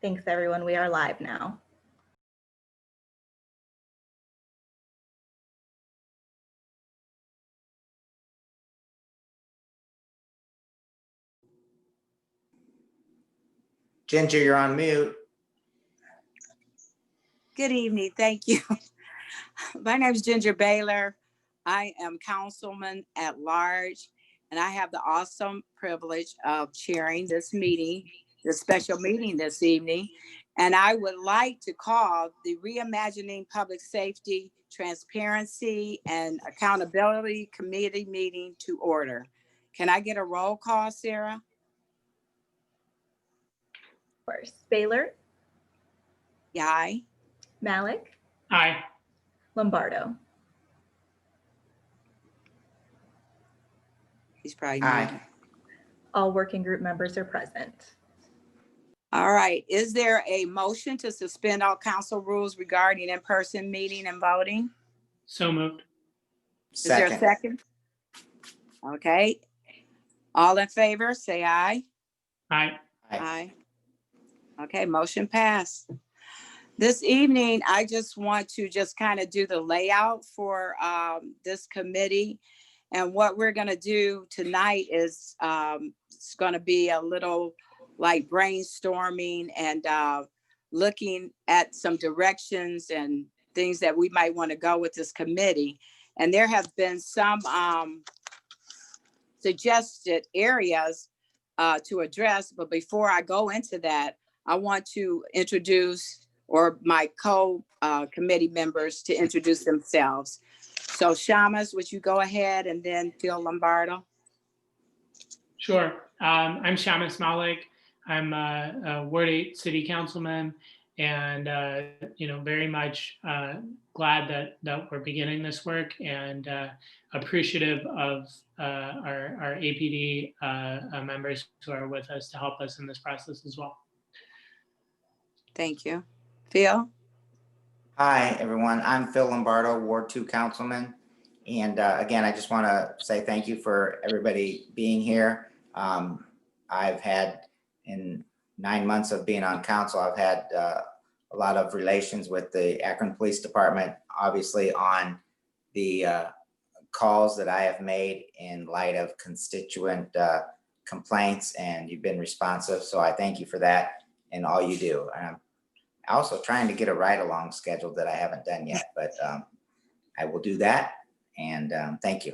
Thanks, everyone. We are live now. Ginger, you're on mute. Good evening. Thank you. My name is Ginger Baylor. I am councilman at large, and I have the awesome privilege of chairing this meeting, this special meeting this evening. And I would like to call the Reimagining Public Safety, Transparency, and Accountability Committee meeting to order. Can I get a roll call, Sarah? Of course. Baylor, Aye. Malik, Aye. Lombardo. He's probably Aye. muted. All working group members are present. All right. Is there a motion to suspend all council rules regarding in-person meeting and voting? So moved. Is there a second? Okay. All in favor, say aye. Aye. Aye. Okay, motion passed. This evening, I just want to just kind of do the layout for this committee. And what we're going to do tonight is it's going to be a little like brainstorming and looking at some directions and things that we might want to go with this committee. And there have been some suggested areas to address. But before I go into that, I want to introduce, or my co-committee members to introduce themselves. So Shamus, would you go ahead, and then Phil Lombardo? Sure. I'm Shamus Malik. I'm a Ward 8 City Councilman, and very much glad that we're beginning this work, and appreciative of our APD members who are with us to help us in this process as well. Thank you. Phil? Hi, everyone. I'm Phil Lombardo, Ward 2 Councilman. And again, I just want to say thank you for everybody being here. I've had, in 9 months of being on council, I've had a lot of relations with the Akron Police Department, obviously on the calls that I have made in light of constituent complaints, and you've been responsive. So I thank you for that and all you do. I'm also trying to get a ride-along scheduled that I haven't done yet, but I will do that. And thank you.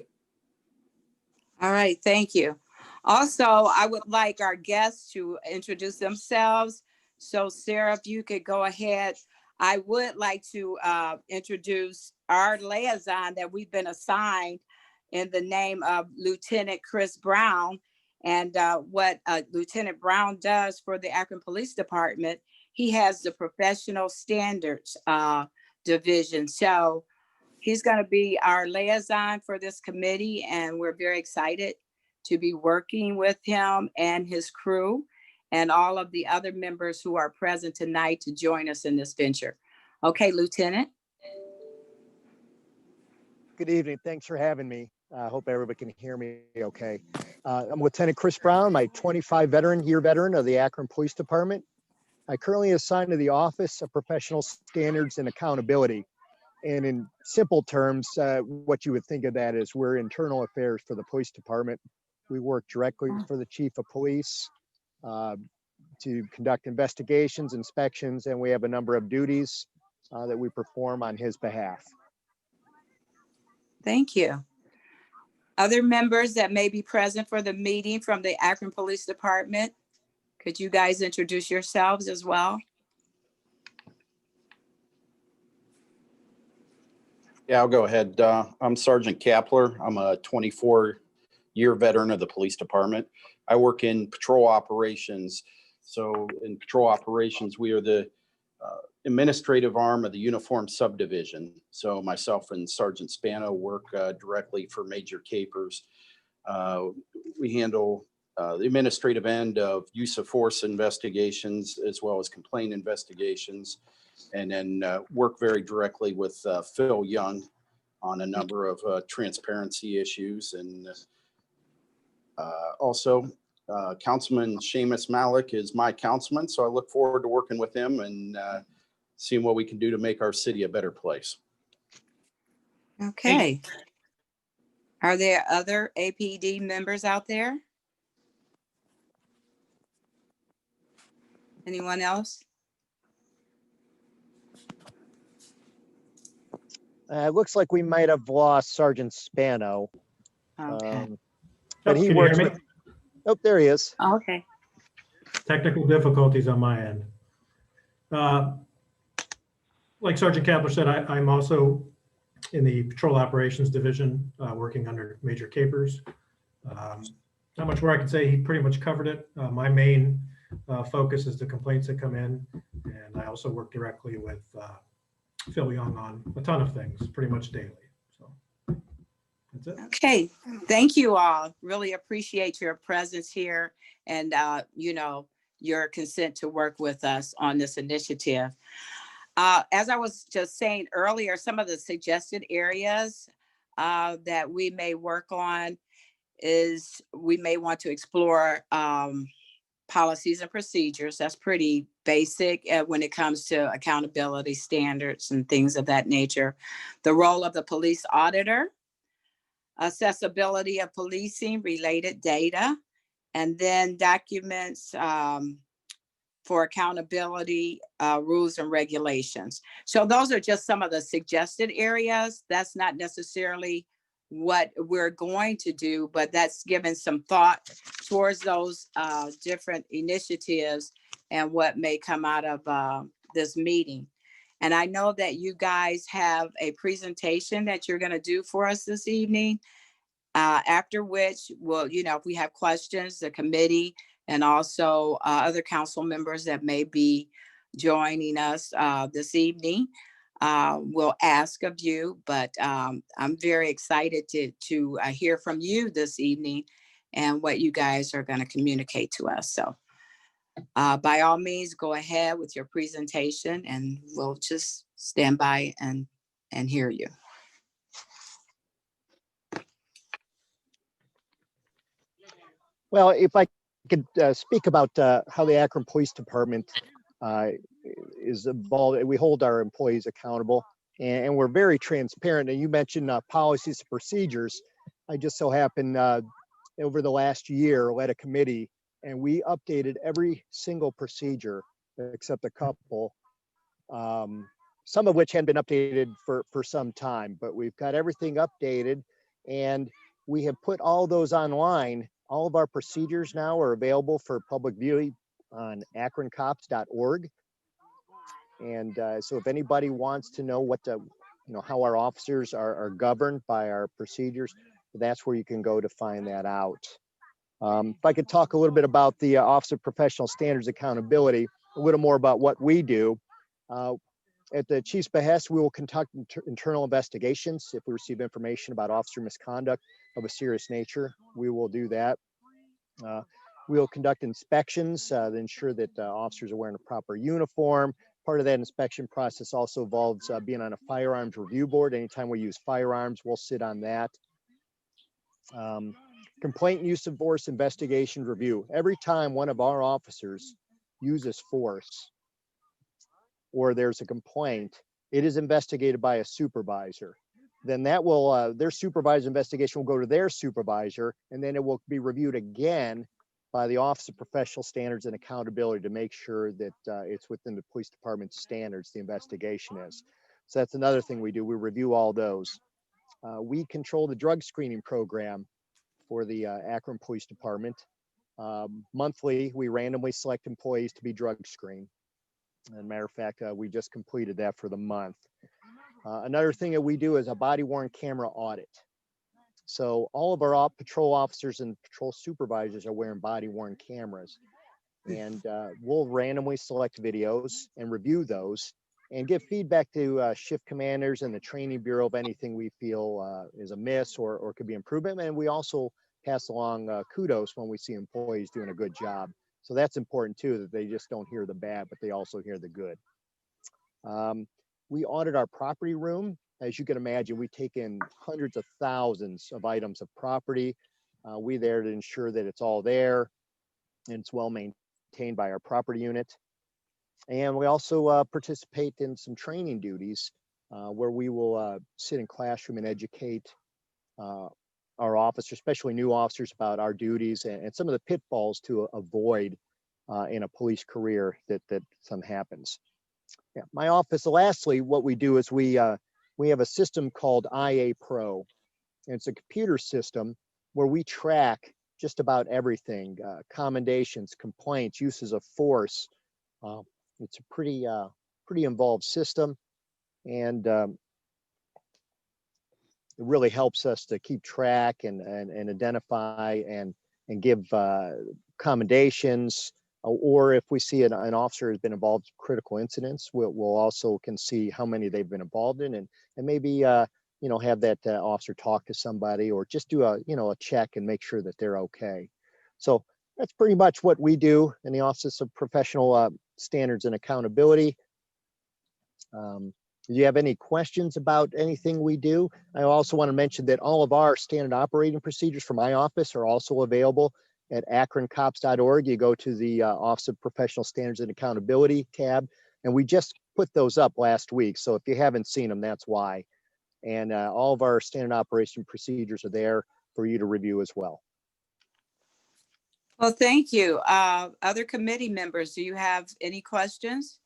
All right, thank you. Also, I would like our guests to introduce themselves. So Sarah, if you could go ahead. I would like to introduce our liaison that we've been assigned in the name of Lieutenant Chris Brown. And what Lieutenant Brown does for the Akron Police Department, he has the professional standards division. So he's going to be our liaison for this committee, and we're very excited to be working with him and his crew and all of the other members who are present tonight to join us in this venture. Okay, Lieutenant. Good evening. Thanks for having me. I hope everybody can hear me okay. I'm Lieutenant Chris Brown, my 25-year veteran of the Akron Police Department. I currently assigned to the Office of Professional Standards and Accountability. And in simple terms, what you would think of that is we're internal affairs for the police department. We work directly for the chief of police to conduct investigations, inspections, and we have a number of duties that we perform on his behalf. Thank you. Other members that may be present for the meeting from the Akron Police Department, could you guys introduce yourselves as well? Yeah, I'll go ahead. I'm Sergeant Kapler. I'm a 24-year veteran of the police department. I work in patrol operations. So in patrol operations, we are the administrative arm of the uniform subdivision. So myself and Sergeant Spano work directly for Major Capers. We handle the administrative end of use of force investigations as well as complaint investigations, and then work very directly with Phil Young on a number of transparency issues. And also Councilman Seamus Malik is my councilman, so I look forward to working with him and seeing what we can do to make our city a better place. Okay. Are there other APD members out there? Anyone else? It looks like we might have lost Sergeant Spano. Okay. But Oh, he can you works hear me? with, oh, there he is. Okay. Technical difficulties on my end. Like Sergeant Kapler said, I'm also in the Patrol Operations Division, working under Major Capers. Not much more I can say. He pretty much covered it. My main focus is the complaints that come in, and I also work directly with Phil Young on a ton of things, pretty much daily. So that's it. Okay. Thank you all. Really appreciate your presence here and, your consent to work with us on this initiative. As I was just saying earlier, some of the suggested areas that we may work on is we may want to explore policies and procedures. That's pretty basic when it comes to accountability standards and things of that nature. The role of the police auditor, accessibility of policing related data, and then documents for accountability, rules and regulations. So those are just some of the suggested areas. That's not necessarily what we're going to do, but that's given some thought towards those different initiatives and what may come out of this meeting. And I know that you guys have a presentation that you're going to do for us this evening, after which we'll, if we have questions, the committee and also other council members that may be joining us this evening will ask of you. But I'm very excited to hear from you this evening and what you guys are going to communicate to us. So by all means, go ahead with your presentation and we'll just stand by and hear you. Well, if I could speak about how the Akron Police Department is involved, we hold our employees accountable, and we're very transparent. And you mentioned policies and procedures. I just so happened over the last year led a committee, and we updated every single procedure except a couple, some of which hadn't been updated for some time, but we've got everything updated, and we have put all those online. All of our procedures now are available for public viewing on akroncops.org. And so if anybody wants to know how our officers are governed by our procedures, that's where you can go to find that out. If I could talk a little bit about the Office of Professional Standards Accountability, a little more about what we do. At the Chief's behest, we will conduct internal investigations. If we receive information about officer misconduct of a serious nature, we will do that. We will conduct inspections to ensure that officers are wearing a proper uniform. Part of that inspection process also involves being on a firearms review board. Anytime we use firearms, we'll sit on that. Complaint use of force investigation review. Every time one of our officers uses force or there's a complaint, it is investigated by a supervisor. Then that will, their supervisor investigation will go to their supervisor, and then it will be reviewed again by the Office of Professional Standards and Accountability to make sure that it's within the police department's standards, the investigation is. So that's another thing we do. We review all those. We control the drug screening program for the Akron Police Department. Monthly, we randomly select employees to be drug screened. As a matter of fact, we just completed that for the month. Another thing that we do is a body-worn camera audit. So all of our patrol officers and patrol supervisors are wearing body-worn cameras. And we'll randomly select videos and review those and give feedback to shift commanders and the training bureau of anything we feel is amiss or could be improvement. And we also pass along kudos when we see employees doing a good job. So that's important too, that they just don't hear the bad, but they also hear the good. We audit our property room. As you can imagine, we take in hundreds of thousands of items of property. We there to ensure that it's all there. and it's well maintained by our property unit. And we also participate in some training duties where we will sit in classroom and educate our officers, especially new officers, about our duties and some of the pitfalls to avoid in a police career that some happens. Yeah, my office. Lastly, what we do is we have a system called IA Pro. And it's a computer system where we track just about everything: commendations, complaints, uses of force. It's a pretty involved system, and it really helps us to keep track and identify and give commendations. Or if we see an officer has been involved in critical incidents, we'll also can see how many they've been involved in, and maybe have that officer talk to somebody, or just do a check and make sure that they're okay. So that's pretty much what we do in the Office of Professional Standards and Accountability. Do you have any questions about anything we do? I also want to mention that all of our standard operating procedures for my office are also available at akroncops.org. You go to the Office of Professional Standards and Accountability tab, and we just put those up last week. So if you haven't seen them, that's why. And all of our standard operation procedures are there for you to review as well. Well, thank you. Other committee members, do you have any questions?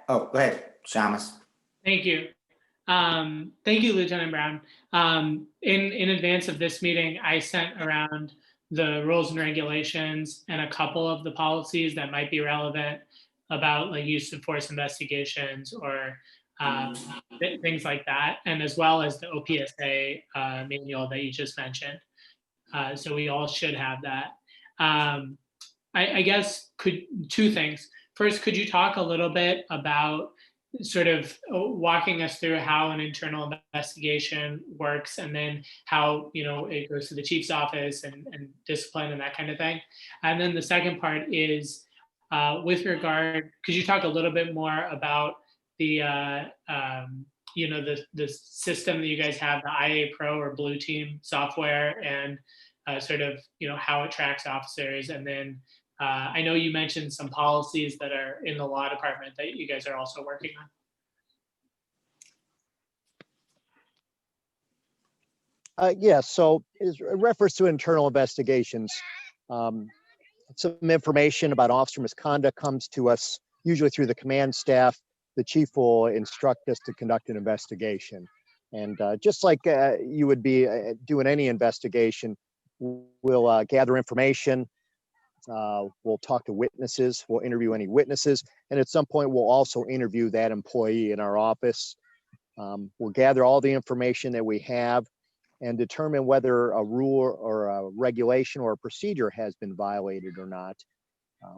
Go ahead, Shamus. Thank you. Thank you, Lieutenant Brown. In advance of this meeting, I sent around the rules and regulations and a couple of the policies that might be relevant about like use of force investigations or things like that, and as well as the OPSA manual that you just mentioned. So we all should have that. I guess two things. First, could you talk a little bit about sort of walking us through how an internal investigation works, and then how it goes to the chief's office and discipline and that kind of thing? And then the second part is with regard, could you talk a little bit more about the the system that you guys have, the IA Pro or Blue Team software, and sort of how it tracks officers? And then I know you mentioned some policies that are in the law department that you guys are also working on. Yes, so in reference to internal investigations, some information about officer misconduct comes to us usually through the command staff. The chief will instruct us to conduct an investigation. And just like you would be doing any investigation, we'll gather information. We'll talk to witnesses. We'll interview any witnesses. And at some point, we'll also interview that employee in our office. We'll gather all the information that we have and determine whether a rule or a regulation or a procedure has been violated or not.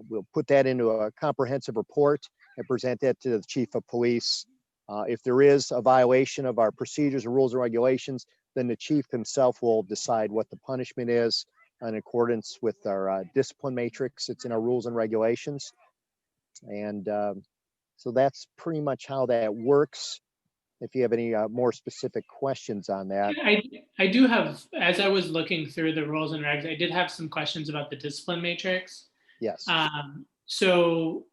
We'll put that into a comprehensive report and present that to the chief of police. If there is a violation of our procedures or rules and regulations, then the chief himself will decide what the punishment is in accordance with our discipline matrix. It's in our rules and regulations. And so that's pretty much how that works. If you have any more specific questions on that. I do have, as I was looking through the rules and regs, I did have some questions about the discipline matrix. Yes. So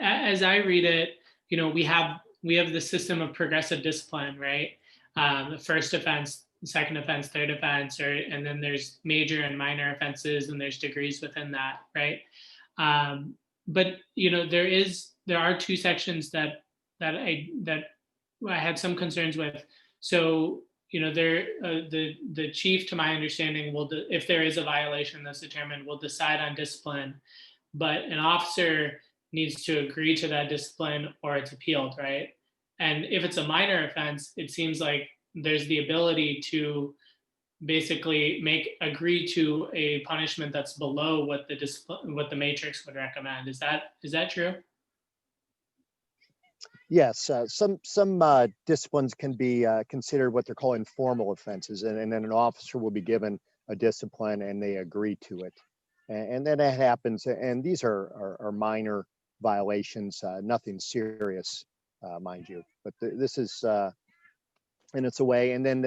as I read it, we have the system of progressive discipline, right? The first offense, second offense, third offense, and then there's major and minor offenses, and there's degrees within that, right? But there are two sections that I had some concerns with. So the chief, to my understanding, if there is a violation that's determined, will decide on discipline, but an officer needs to agree to that discipline or it's appealed, right? And if it's a minor offense, it seems like there's the ability to basically agree to a punishment that's below what the matrix would recommend. Is that true? Yes, some disciplines can be considered what they're calling informal offenses, and then an officer will be given a discipline and they agree to it, and then that happens. And these are minor violations, nothing serious, mind you. But this is, and it's a way. And then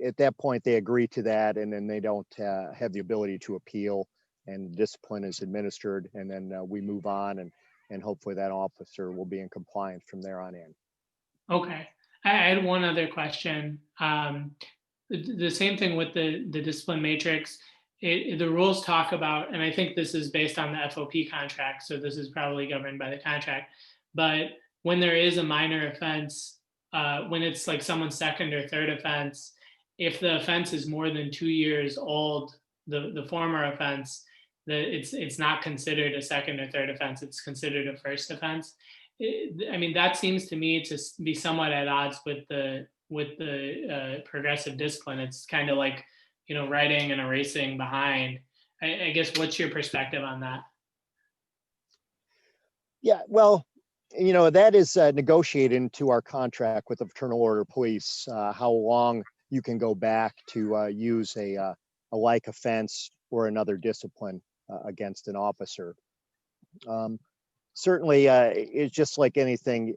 at that point they agree to that, and then they don't have the ability to appeal. and discipline is administered, and then we move on, and hopefully that officer will be in compliance from there on in. Okay. I had one other question. The same thing with the discipline matrix. The rules talk about, and I think this is based on the FOP contract, so this is probably governed by the contract. But when there is a minor offense, when it's like someone's second or third offense, if the offense is more than 2 years old, the former offense, it's not considered a second or third offense. It's considered a first offense. I mean, that seems to me to be somewhat at odds with the progressive discipline. It's kind of like, writing and erasing behind. I guess, what's your perspective on that? Yeah, well, that is negotiated into our contract with the Fraternal Order of Police, how long you can go back to use a like offense or another discipline against an officer. Certainly, it's just like anything,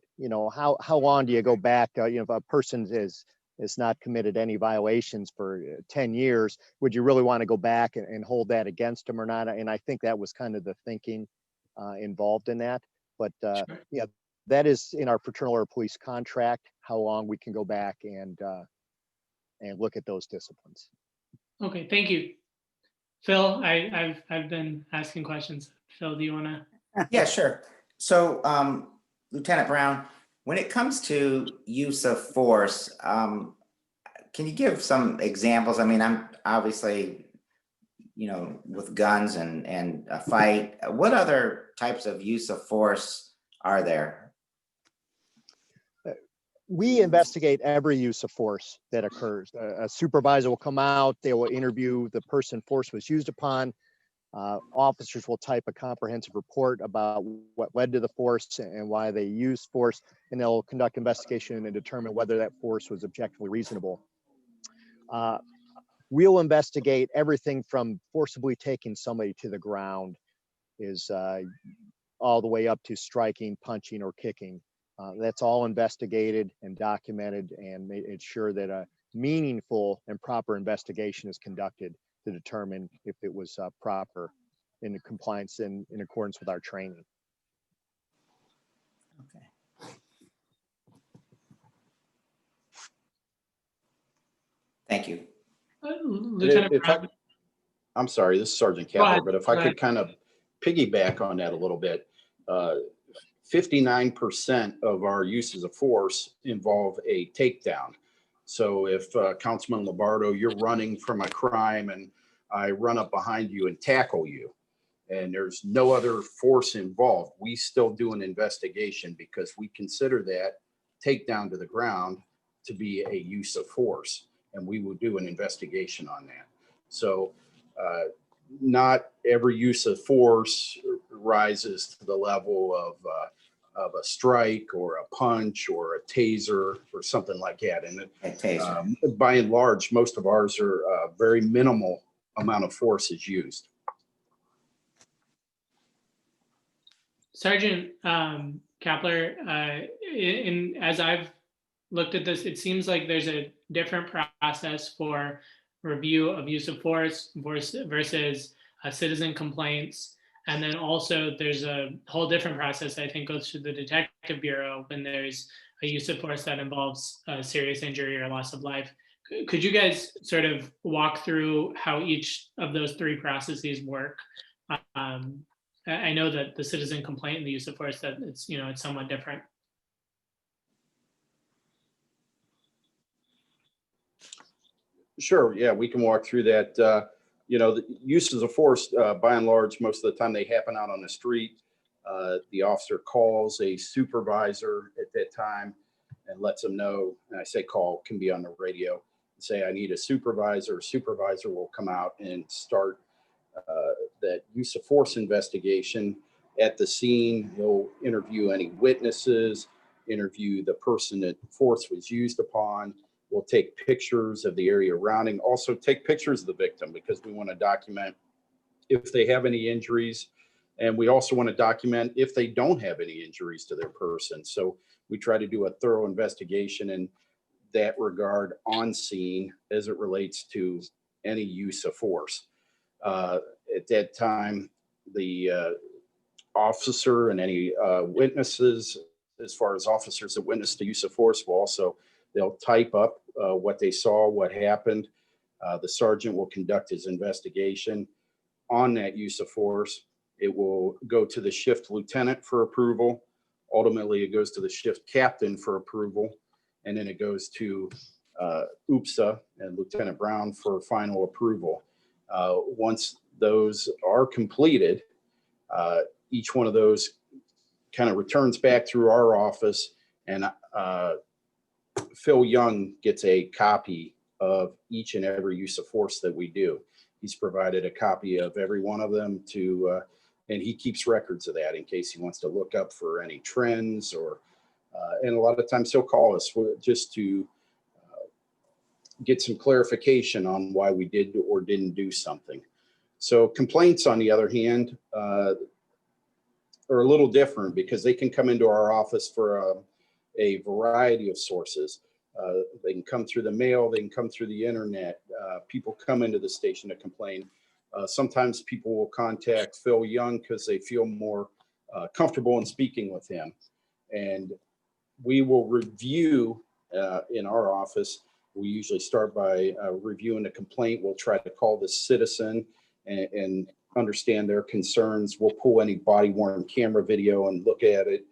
how long do you go back? If a person is not committed any violations for 10 years, would you really want to go back and hold that against them or not? And I think that was kind of the thinking involved in that. But Sure. yeah, that is in our Fraternal Order of Police contract, how long we can go back and look at those disciplines. Okay, thank you. Phil, I've been asking questions. Phil, do you want to? Yeah, sure. So, Lieutenant Brown, when it comes to use of force, can you give some examples? I mean, I'm obviously, with guns and a fight. What other types of use of force are there? We investigate every use of force that occurs. A supervisor will come out, they will interview the person force was used upon. Officers will type a comprehensive report about what led to the force and why they used force, and they'll conduct investigation and determine whether that force was objectively reasonable. We'll investigate everything from forcibly taking somebody to the ground is all the way up to striking, punching, or kicking. That's all investigated and documented, and made sure that a meaningful and proper investigation is conducted to determine if it was proper in compliance in accordance with our training. Okay. Thank you. Lieutenant Brown. I'm sorry, this is Sergeant Go ahead, Kapler, but if go I could ahead. kind of piggyback on that a little bit. 59% of our uses of force involve a takedown. So if Councilman Lombardo, you're running from a crime and I run up behind you and tackle you, and there's no other force involved, we still do an investigation because we consider that takedown to the ground to be a use of force, and we will do an investigation on that. So not every use of force rises to the level of a strike or a punch or a taser or something like that. And by and large, most of ours are very minimal amount of force is used. Sergeant Kapler, as I've looked at this, it seems like there's a different process for review of use of force versus citizen complaints. And then also there's a whole different process I think goes through the Detective Bureau when there's a use of force that involves serious injury or loss of life. Could you guys sort of walk through how each of those three processes work? I know that the citizen complaint and the use of force, that it's somewhat different. Sure, yeah, we can walk through that. The uses of force, by and large, most of the time they happen out on the street. The officer calls a supervisor at that time and lets them know, and I say call, can be on the radio, say I need a supervisor. Supervisor will come out and start that use of force investigation at the scene. He'll interview any witnesses, interview the person that force was used upon. We'll take pictures of the area around and also take pictures of the victim because we want to document if they have any injuries. And we also want to document if they don't have any injuries to their person. So we try to do a thorough investigation in that regard on scene as it relates to any use of force. At that time, the officer and any witnesses, as far as officers that witnessed the use of force, will also, they'll type up what they saw, what happened. The sergeant will conduct his investigation on that use of force. It will go to the shift lieutenant for approval. Ultimately, it goes to the shift captain for approval. And then it goes to UPSA and Lieutenant Brown for final approval. Once those are completed, each one of those kind of returns back through our office, and Phil Young gets a copy of each and every use of force that we do. He's provided a copy of every one of them to, and he keeps records of that in case he wants to look up for any trends or, and a lot of times he'll call us just to get some clarification on why we did or didn't do something. So complaints, on the other hand, are a little different because they can come into our office for a variety of sources. They can come through the mail, they can come through the internet. People come into the station to complain. Sometimes people will contact Phil Young because they feel more comfortable in speaking with him. And we will review in our office. We usually start by reviewing the complaint. We'll try to call the citizen and understand their concerns. We'll pull any body worn camera video and look at it.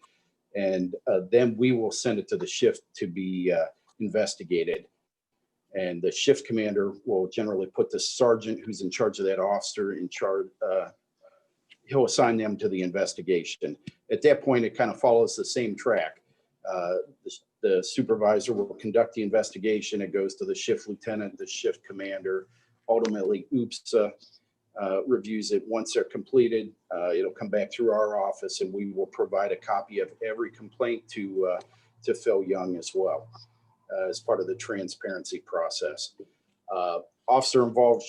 And then we will send it to the shift to be investigated. And the shift commander will generally put the sergeant who's in charge of that officer in charge. He'll assign them to the investigation. At that point, it kind of follows the same track. The supervisor will conduct the investigation. It goes to the shift lieutenant, the shift commander. Ultimately, UPSA reviews it. Once they're completed, it'll come back through our office, and we will provide a copy of every complaint to Phil Young as well, as part of the transparency process. Officer-involved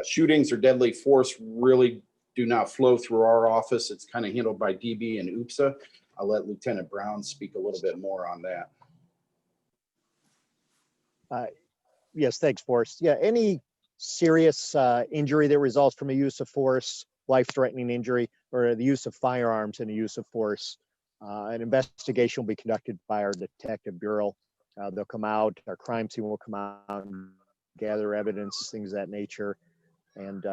shootings or deadly force really do not flow through our office. It's kind of handled by DB and UPSA. I'll let Lieutenant Brown speak a little bit more on that. Yes, thanks, Forrest. Yeah, any serious injury that results from a use of force, life-threatening injury, or the use of firearms in the use of force, an investigation will be conducted by our detective bureau. They'll come out, our crime scene will come out and gather evidence, things of that nature. And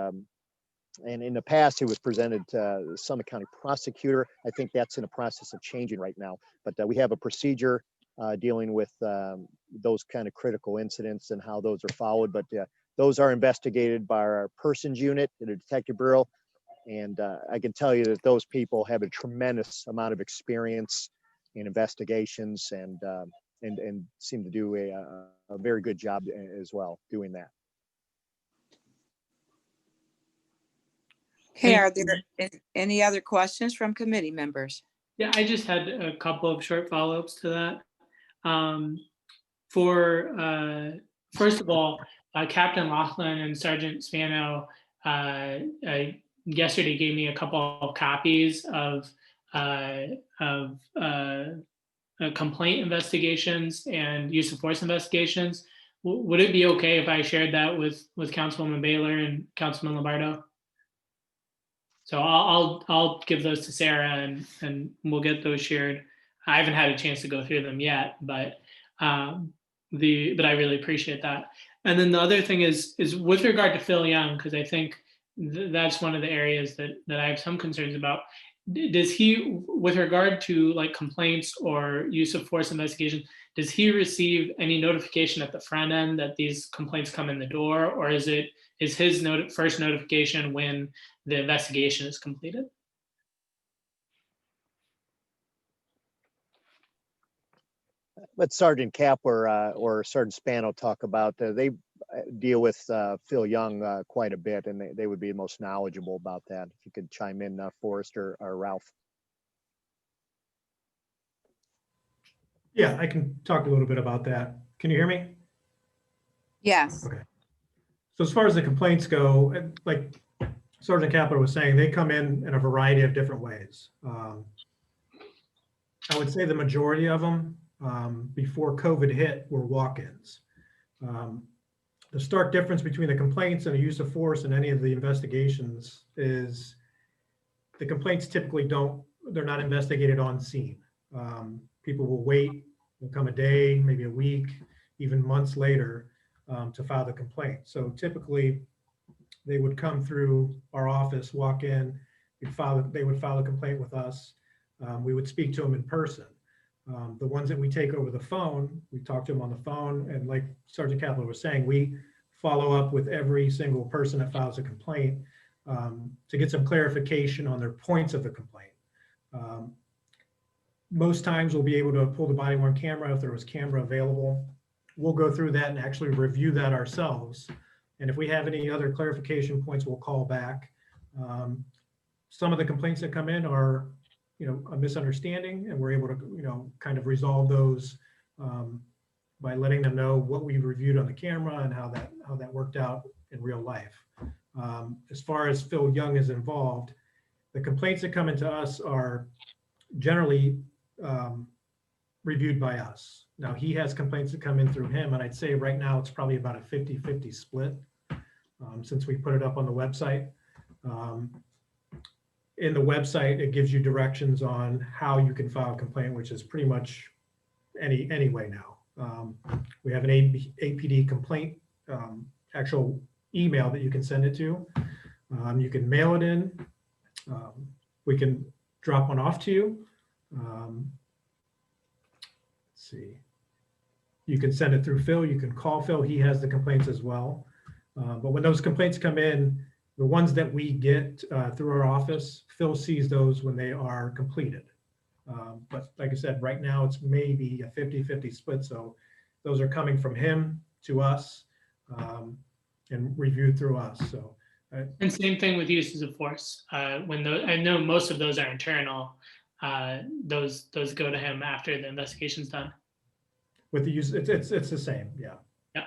in the past, it was presented to the Summit County prosecutor. I think that's in the process of changing right now. But we have a procedure dealing with those kind of critical incidents and how those are followed. But those are investigated by our persons unit in the detective bureau. And I can tell you that those people have a tremendous amount of experience in investigations and seem to do a very good job as well doing that. Okay, are there any other questions from committee members? Yeah, I just had a couple of short follow-ups to that. First of all, Captain Laughlin and Sergeant Spano yesterday gave me a couple of copies of complaint investigations and use of force investigations. Would it be okay if I shared that with Councilwoman Baylor and Councilman Lombardo? So I'll give those to Sarah and we'll get those shared. I haven't had a chance to go through them yet, but I really appreciate that. And then the other thing is with regard to Phil Young, because I think that's one of the areas that I have some concerns about. Does he, with regard to like complaints or use of force investigation, does he receive any notification at the front end that these complaints come in the door, or is his first notification when the investigation is completed? Let Sergeant Kapler or Sergeant Spano talk about. They deal with Phil Young quite a bit, and they would be most knowledgeable about that. If you could chime in, Forrest or Ralph. Yeah, I can talk a little bit about that. Can you hear me? Yes. Okay. So as far as the complaints go, like Sergeant Kapler was saying, they come in a variety of different ways. I would say the majority of them before COVID hit were walk-ins. The stark difference between the complaints and the use of force in any of the investigations is the complaints typically they're not investigated on scene. People will wait, will come a day, maybe a week, even months later to file the complaint. So typically they would come through our office, walk in, they would file a complaint with us. We would speak to them in person. The ones that we take over the phone, we talk to them on the phone. And like Sergeant Kapler was saying, we follow up with every single person that files a complaint to get some clarification on their points of the complaint. Most times we'll be able to pull the body worn camera if there was camera available. We'll go through that and actually review that ourselves. And if we have any other clarification points, we'll call back. Some of the complaints that come in are, a misunderstanding, and we're able to, kind of resolve those by letting them know what we reviewed on the camera and how that worked out in real life. As far as Phil Young is involved, the complaints that come into us are generally reviewed by us. Now, he has complaints that come in through him, and I'd say right now it's probably about a 50-50 split since we put it up on the website. In the website, it gives you directions on how you can file a complaint, which is pretty much any way now. We have an APD complaint actual email that you can send it to. You can mail it in. We can drop one off to you. Let's see. You can send it through Phil. You can call Phil. He has the complaints as well. But when those complaints come in, the ones that we get through our office, Phil sees those when they are completed. But like I said, right now it's maybe a 50-50 split. So those are coming from him to us and reviewed through us. So. And same thing with uses of force. When I know most of those are internal, those go to him after the investigation's done. With the use, it's the same, yeah. Yeah,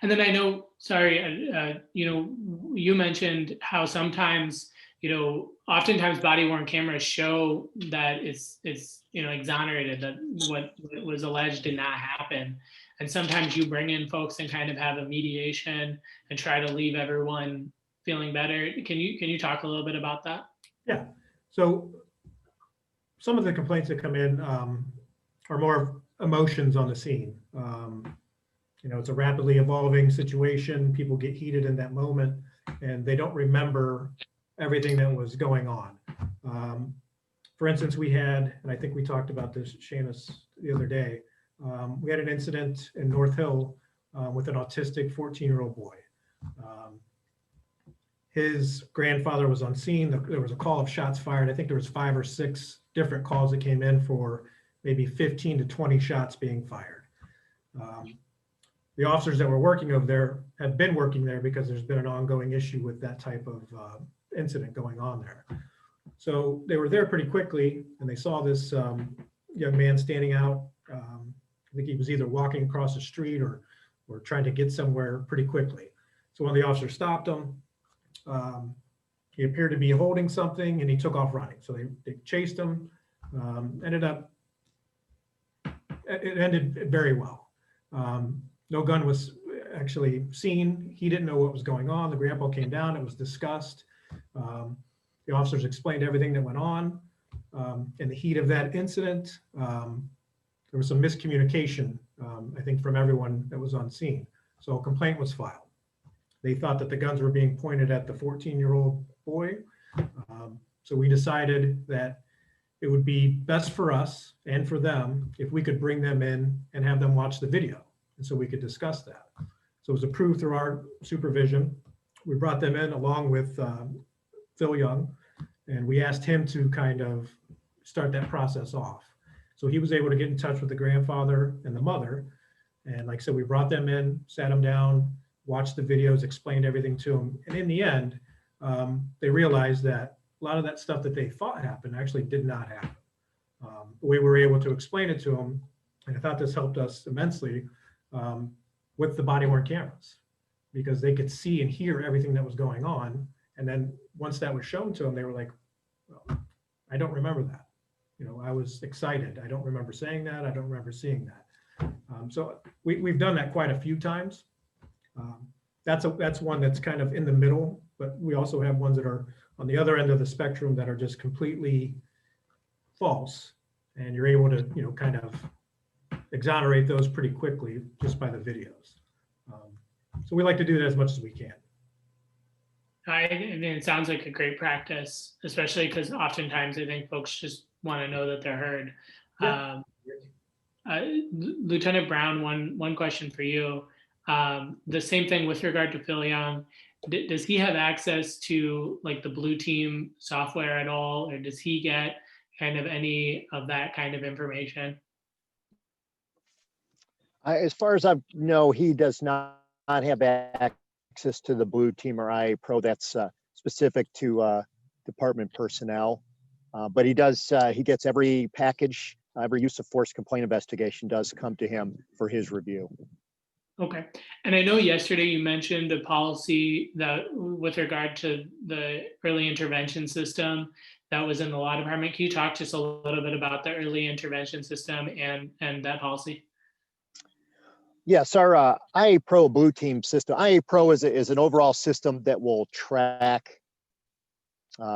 and then I know, sorry, you mentioned how sometimes, oftentimes body worn cameras show that it's exonerated, that what was alleged did not happen. And sometimes you bring in folks and kind of have a mediation and try to leave everyone feeling better. Can you talk a little bit about that? Yeah. So some of the complaints that come in are more emotions on the scene. It's a rapidly evolving situation. People get heated in that moment and they don't remember everything that was going on. For instance, we had, and I think we talked about this, Seamus, the other day, we had an incident in North Hill with an autistic 14-year-old boy. His grandfather was on scene. There was a call of shots fired. I think there was 5 or 6 different calls that came in for maybe 15 to 20 shots being fired. The officers that were working over there had been working there because there's been an ongoing issue with that type of incident going on there. So they were there pretty quickly and they saw this young man standing out. I think he was either walking across the street or trying to get somewhere pretty quickly. So one of the officers stopped him. He appeared to be holding something and he took off running. So they chased him, it ended very well. No gun was actually seen. He didn't know what was going on. The grandpa came down, it was discussed. The officers explained everything that went on. In the heat of that incident, there was some miscommunication, I think, from everyone that was on scene. So a complaint was filed. They thought that the guns were being pointed at the 14-year-old boy. So we decided that it would be best for us and for them if we could bring them in and have them watch the video. And so we could discuss that. So it was approved through our supervision. We brought them in along with Phil Young, and we asked him to kind of start that process off. So he was able to get in touch with the grandfather and the mother. And like I said, we brought them in, sat them down, watched the videos, explained everything to them. And in the end, they realized that a lot of that stuff that they thought happened actually did not happen. We were able to explain it to them. And I thought this helped us immensely with the body-worn cameras, because they could see and hear everything that was going on. And then once that was shown to them, they were like, well, I don't remember that. I was excited. I don't remember saying that. I don't remember seeing that. So we've done that quite a few times. That's one that's kind of in the middle, but we also have ones that are on the other end of the spectrum that are just completely false. And you're able to, kind of exonerate those pretty quickly just by the videos. So we like to do that as much as we can. I mean, it sounds like a great practice, especially because oftentimes I think folks just want to know that they're heard. Yeah. Lieutenant Brown, one question for you. The same thing with regard to Phil Young. Does he have access to like the Blue Team software at all, or does he get kind of any of that kind of information? As far as I know, he does not have access to the Blue Team or IA Pro. That's specific to department personnel. But he does, he gets every package, every use of force complaint investigation does come to him for his review. Okay. And I know yesterday you mentioned a policy that with regard to the early intervention system that was in the law department. Can you talk just a little bit about the early intervention system and that policy? Yes, our IA Pro Blue Team system. IA Pro is an overall system that will track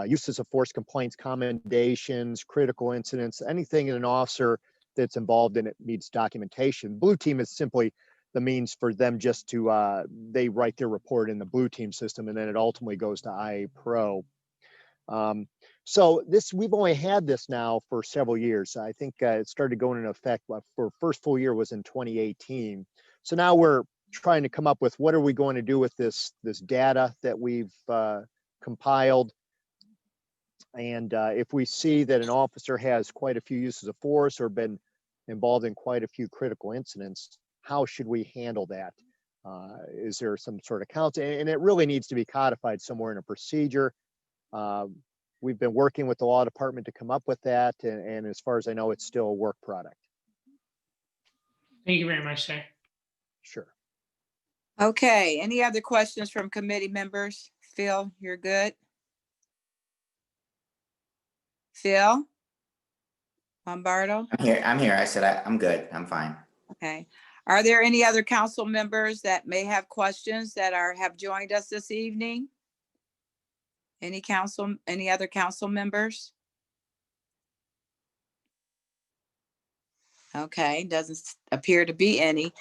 uses of force complaints, commendations, critical incidents, anything in an officer that's involved in it needs documentation. Blue Team is simply the means for them just to, they write their report in the Blue Team system and then it ultimately goes to IA Pro. So we've only had this now for several years. I think it started going into effect for first full year was in 2018. So now we're trying to come up with what are we going to do with this data that we've compiled. And if we see that an officer has quite a few uses of force or been involved in quite a few critical incidents, how should we handle that? Is there some sort of count? And it really needs to be codified somewhere in a procedure. We've been working with the law department to come up with that. And as far as I know, it's still a work product. Thank you very much, sir. Sure. Okay, any other questions from committee members? Phil, you're good? Phil? Lombardo? I'm here. I said I'm good. I'm fine. Okay. Are there any other council members that may have questions that have joined us this evening? Any other council members? Okay, doesn't appear to be any.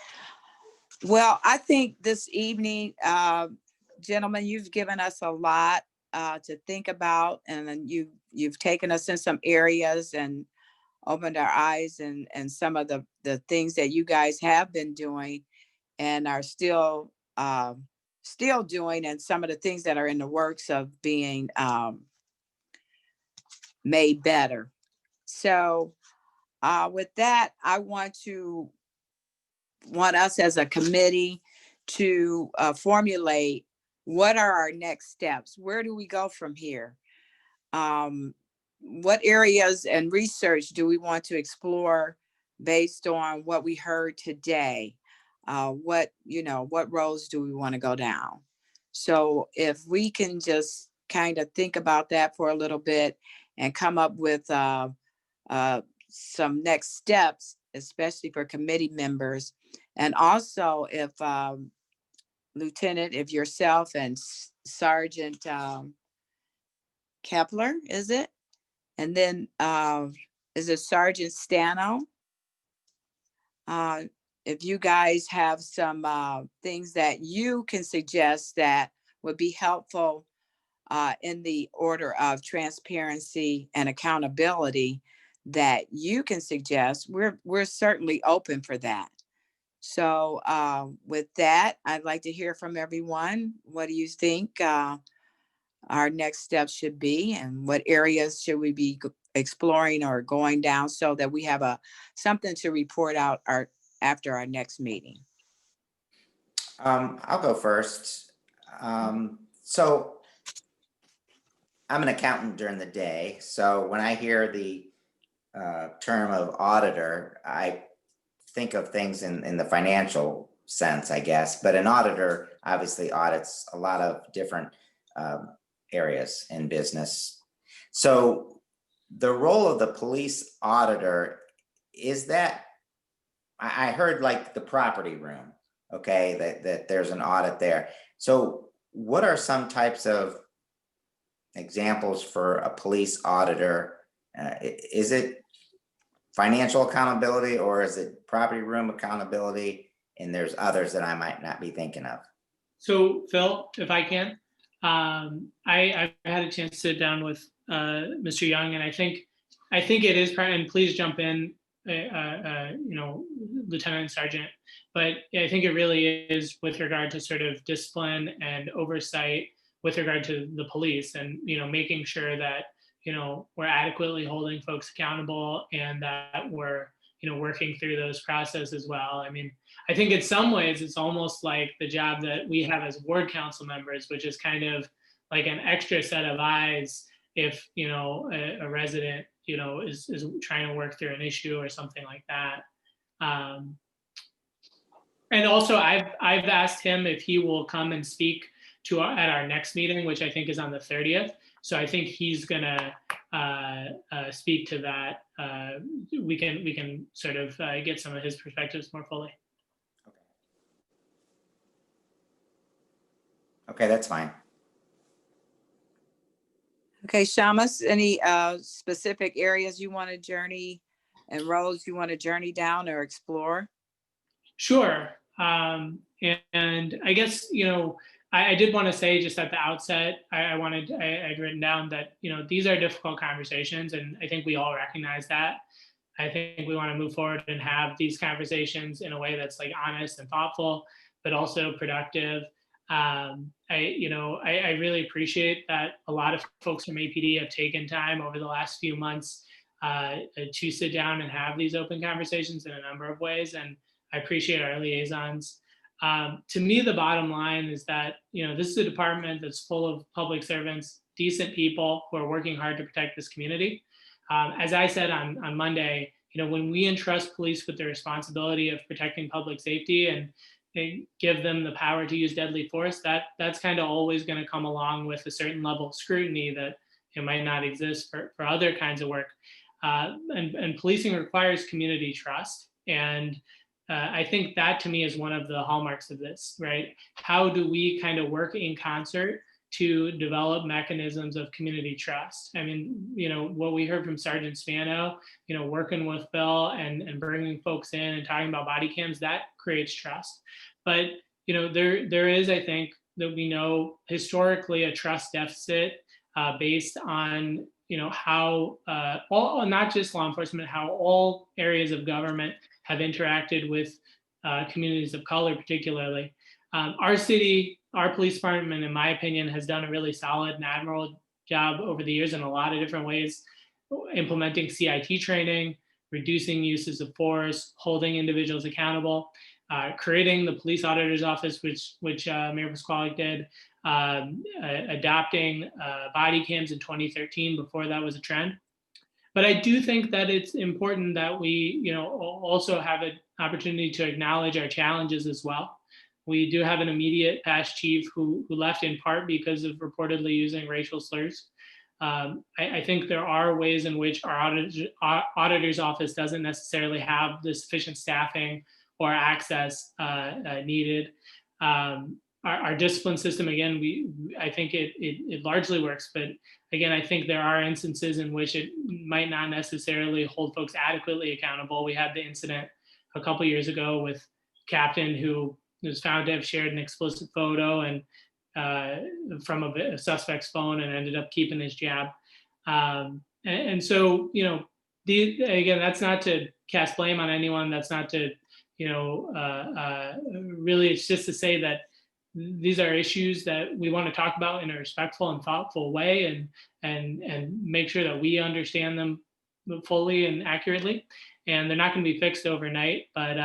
Well, I think this evening, gentlemen, you've given us a lot to think about, and then you've taken us in some areas and opened our eyes and some of the things that you guys have been doing and are still doing, and some of the things that are in the works of being made better. So with that, I want us as a committee to formulate what are our next steps? Where do we go from here? What areas and research do we want to explore based on what we heard today? What roads do we want to go down? So if we can just kind of think about that for a little bit and come up with some next steps, especially for committee members. And also if Lieutenant, if yourself and Sergeant Kepler, is it? And then is it Sergeant Stano? If you guys have some things that you can suggest that would be helpful in the order of transparency and accountability that you can suggest, we're certainly open for that. So with that, I'd like to hear from everyone. What do you think our next steps should be, and what areas should we be exploring or going down so that we have something to report out after our next meeting? I'll go first. So I'm an accountant during the day. So when I hear the term of auditor, I think of things in the financial sense, I guess. But an auditor obviously audits a lot of different areas in business. So the role of the police auditor is that I heard like the property room, okay, that there's an audit there. So what are some types of examples for a police auditor? Is it financial accountability or is it property room accountability? And there's others that I might not be thinking of. So Phil, if I can, I had a chance to sit down with Mr. Young, and I think it is, and please jump in, Lieutenant Sergeant, but I think it really is with regard to sort of discipline and oversight with regard to the police, and making sure that we're adequately holding folks accountable, and that we're working through those processes as well. I mean, I think in some ways it's almost like the job that we have as ward council members, which is kind of like an extra set of eyes if a resident is trying to work through an issue or something like that. And also I've asked him if he will come and speak at our next meeting, which I think is on the 30th. So I think he's gonna speak to that. We can sort of get some of his perspectives more fully. Okay, that's fine. Okay, Shamus, any specific areas you want to journey and roads you want to journey down or explore? Sure. And I guess, I did want to say just at the outset, I'd written down that, these are difficult conversations, and I think we all recognize that. I think we want to move forward and have these conversations in a way that's like honest and thoughtful, but also productive. I really appreciate that a lot of folks from APD have taken time over the last few months to sit down and have these open conversations in a number of ways. And I appreciate our liaisons. To me, the bottom line is that, this is a department that's full of public servants, decent people who are working hard to protect this community. As I said on Monday, when we entrust police with the responsibility of protecting public safety and give them the power to use deadly force, that's kind of always going to come along with a certain level of scrutiny that it might not exist for other kinds of work. And policing requires community trust. And I think that to me is one of the hallmarks of this, right? How do we kind of work in concert to develop mechanisms of community trust? I mean, what we heard from Sergeant Spano, working with Phil and bringing folks in and talking about body cams, that creates trust. But, there is, I think, that we know historically a trust deficit based on, how all, not just law enforcement, how all areas of government have interacted with communities of color, particularly. Our city, our police department, in my opinion, has done a really solid and admirable job over the years in a lot of different ways, implementing CIT training, reducing uses of force, holding individuals accountable, creating the police auditor's office, which Mayor Pasquale did, adopting body cams in 2013 before that was a trend. But I do think that it's important that we, also have an opportunity to acknowledge our challenges as well. We do have an immediate past chief who left in part because of reportedly using racial slurs. I think there are ways in which our auditor's office doesn't necessarily have the sufficient staffing or access needed. Our discipline system, again, I think it largely works, but again, I think there are instances in which it might not necessarily hold folks adequately accountable. We had the incident a couple of years ago with Captain who was found to have shared an explicit photo and from a suspect's phone and ended up keeping his job. And so, again, that's not to cast blame on anyone. That's not to, really, it's just to say that these are issues that we want to talk about in a respectful and thoughtful way, and make sure that we understand them fully and accurately. And they're not going to be fixed overnight. But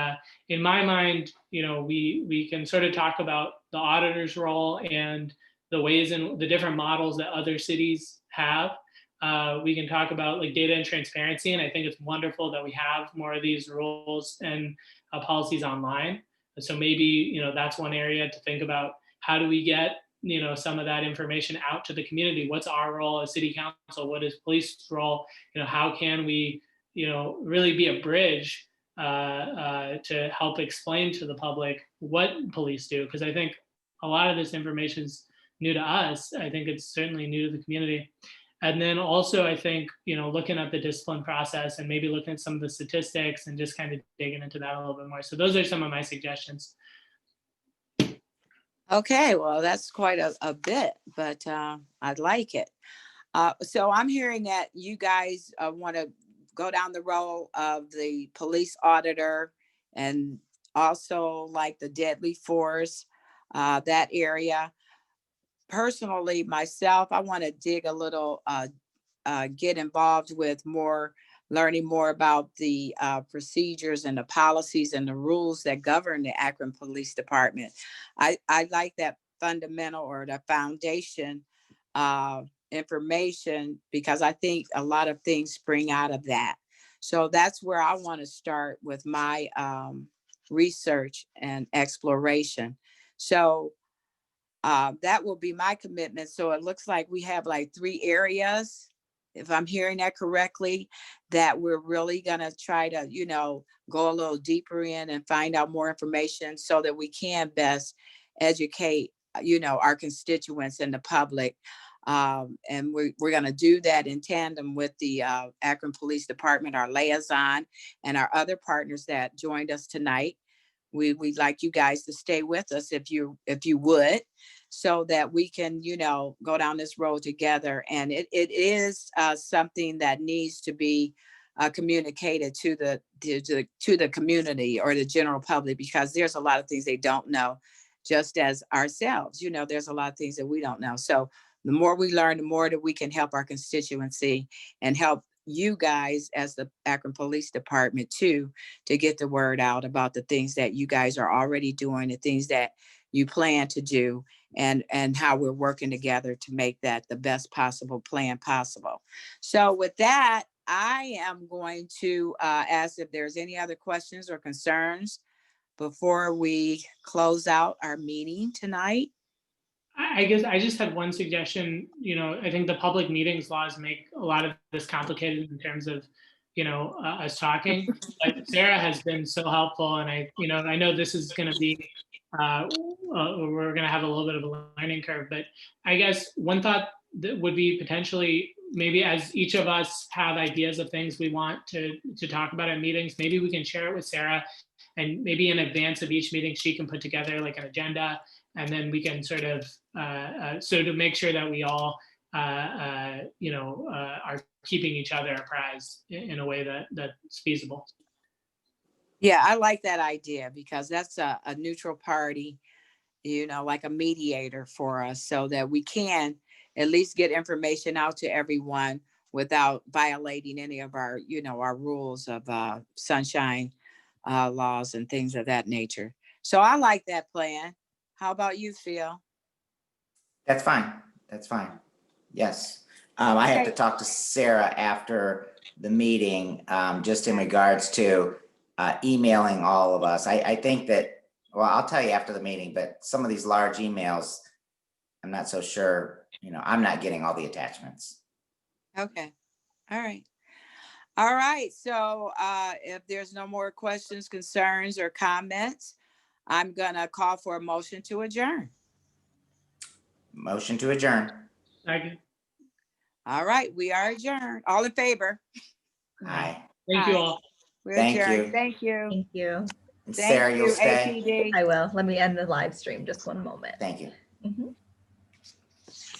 in my mind, we can sort of talk about the auditor's role and the ways in the different models that other cities have. We can talk about like data and transparency. And I think it's wonderful that we have more of these rules and policies online. So maybe, that's one area to think about. How do we get, some of that information out to the community? What's our role as city council? What is police role? How can we, really be a bridge to help explain to the public what police do? Because I think a lot of this information is new to us. I think it's certainly new to the community. And then also, I think, looking at the discipline process and maybe looking at some of the statistics and just kind of digging into that a little bit more. So those are some of my suggestions. Okay, well, that's quite a bit, but I'd like it. So I'm hearing that you guys want to go down the road of the police auditor and also like the deadly force, that area. Personally, myself, I want to dig a little, get involved with learning more about the procedures and the policies and the rules that govern the Akron Police Department. I like that fundamental or the foundation information, because I think a lot of things spring out of that. So that's where I want to start with my research and exploration. So that will be my commitment. So it looks like we have like 3 areas, if I'm hearing that correctly, that we're really gonna try to, go a little deeper in and find out more information so that we can best educate, our constituents and the public. And we're gonna do that in tandem with the Akron Police Department, our liaison, and our other partners that joined us tonight. We'd like you guys to stay with us if you would, so that we can, go down this road together. And it is something that needs to be communicated to the community or the general public, because there's a lot of things they don't know, just as ourselves. There's a lot of things that we don't know. So the more we learn, the more that we can help our constituency and help you guys as the Akron Police Department too, to get the word out about the things that you guys are already doing, the things that you plan to do, and how we're working together to make that the best possible plan possible. So with that, I am going to ask if there's any other questions or concerns before we close out our meeting tonight. I guess I just had one suggestion. I think the public meetings laws make a lot of this complicated in terms of, us talking. But Sarah has been so helpful, and I know this is going to be, we're going to have a little bit of a learning curve. But I guess one thought that would be potentially, maybe as each of us have ideas of things we want to talk about at meetings, maybe we can share it with Sarah, and maybe in advance of each meeting, she can put together like an agenda. And then we can sort of, so to make sure that we all, are keeping each other apprised in a way that's feasible. Yeah, I like that idea, because that's a neutral party, like a mediator for us, so that we can at least get information out to everyone without violating any of our, our rules of sunshine laws and things of that nature. So I like that plan. How about you, Phil? That's fine. That's fine. Yes. I have to Okay. talk to Sarah after the meeting, just in regards to emailing all of us. I think that, well, I'll tell you after the meeting, but some of these large emails, I'm not so sure, I'm not getting all the attachments. Okay. All right. All right. So if there's no more questions, concerns, or comments, I'm going to call for a motion to adjourn. Motion to adjourn. Second. All right. We are adjourned. All in favor? Aye. Thank you Aye. all. We're Thank adjourned. you. Thank you. Thank you. And Thank Sarah, you'll you, stay? APD. I will. Let me end the live stream just one moment. Thank you. Mhm.